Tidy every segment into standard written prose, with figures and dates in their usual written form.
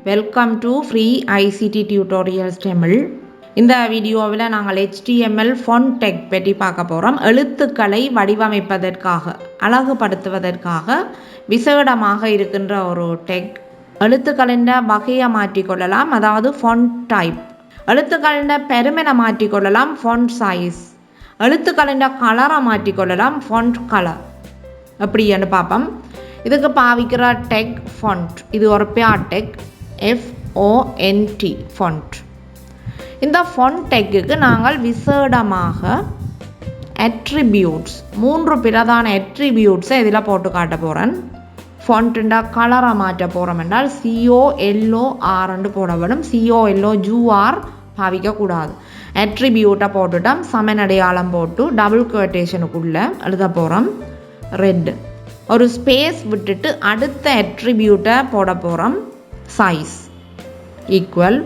Welcome to free ICT tutorials Tamil. இந்த வீடியோவில் நாங்கள் HTML font tag பற்றி பார்க்க போகிறோம். எழுத்துக்களை வடிவமைப்பதற்காக அழகுபடுத்துவதற்காக விசேடமாக இருக்கின்ற ஒரு டெக். எழுத்துக்களின் வகையை மாற்றிக்கொள்ளலாம், அதாவது font type. எழுத்துக்களின் பெருமெனை மாற்றிக்கொள்ளலாம், font size. எழுத்துக்களின் கலரை மாற்றிக்கொள்ளலாம், font color. எப்படின்னு பார்ப்போம். இதுக்கு பாவிக்கிற டெக் ஃபாண்ட், இது ஒரு பேர் டெக் FONT ஃபாண்ட். இந்த ஃபாண்ட் டெக்குக்கு நாங்கள் விசேடமாக அட்ரிபியூட்ஸ், 3 பிரதான அட்ரிபியூட்ஸை இதில் போட்டு காட்ட போகிறேன். ஃபாண்ட்டுண்டா கலரை மாற்ற போகிறோம் என்றால் COLOR போடப்படும். COLOUR பாவிக்கக்கூடாது. அட்ரிபியூட்டை போட்டுட்டோம், சமனடையாளம் போட்டு டபுள் குவட்டேஷனுக்குள்ளே எழுத போகிறோம் ரெட். ஒரு ஸ்பேஸ் விட்டுட்டு அடுத்த அட்ரிபியூட்டை போட போகிறோம். சைஸ் ஈக்குவல்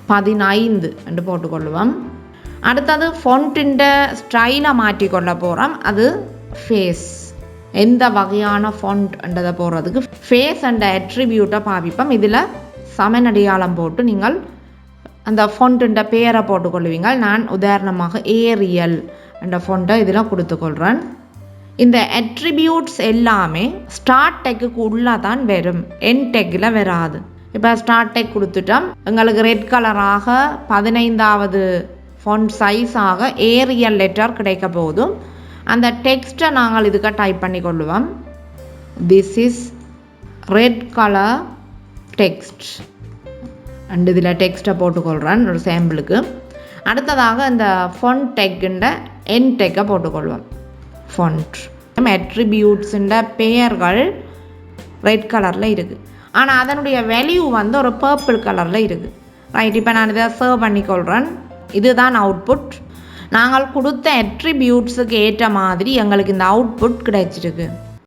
15 என்று போட்டுக்கொள்வோம். அடுத்தது ஃபாண்ட்டின் ஸ்டைலை மாற்றிக்கொள்ள போகிறோம். அது ஃபேஸ். எந்த வகையான ஃபாண்ட்ன்றதை போடுறதுக்கு ஃபேஸ் அண்ட் அட்ரிபியூட்டை பாவிப்போம். இதில் சமனடையாளம் போட்டு நீங்கள் அந்த ஃபாண்ட்டின் பேரை போட்டுக்கொள்வீங்க. நான் உதாரணமாக ஏரியல் என்ற ஃபாண்ட்டை இதில் கொடுத்துக்கொள்கிறேன். இந்த அட்ரிபியூட்ஸ் எல்லாமே ஸ்டார்ட் டெக்குக்கு உள்ளே தான் வரும், என் டெக்கில் வராது. இப்போ ஸ்டார்ட் டெக் கொடுத்துட்டோம். எங்களுக்கு ரெட் கலராக 15வது ஃபாண்ட் சைஸாக ஏரியல் லெட்டர் கிடைக்க போதும். அந்த டெக்ஸ்ட்டை நாங்கள் இதுக்கு டைப் பண்ணி கொள்ளுவோம். This is red colour text and இதில் டெக்ஸ்ட்டை போட்டுக்கொள்கிறேன் ஒரு சாம்பிளுக்கு. அடுத்ததாக இந்த ஃபாண்ட் டெக்குண்ட என் டெக்கை போட்டுக்கொள்வோம். ஃபாண்ட் அட்ரிபியூட்ஸுன்ற பெயர்கள் ரெட் கலரில் இருக்குது, ஆனால் அதனுடைய வேல்யூ வந்து ஒரு பர்பிள் கலரில் இருக்குது. ரைட், இப்போ நான் இதை சர்வ் பண்ணிக்கொள்கிறேன். இதுதான் அவுட்புட். நாங்கள் கொடுத்த அட்ரிபியூட்ஸுக்கு ஏற்ற மாதிரி எங்களுக்கு இந்த அவுட்புட் கிடைச்சிருக்கு.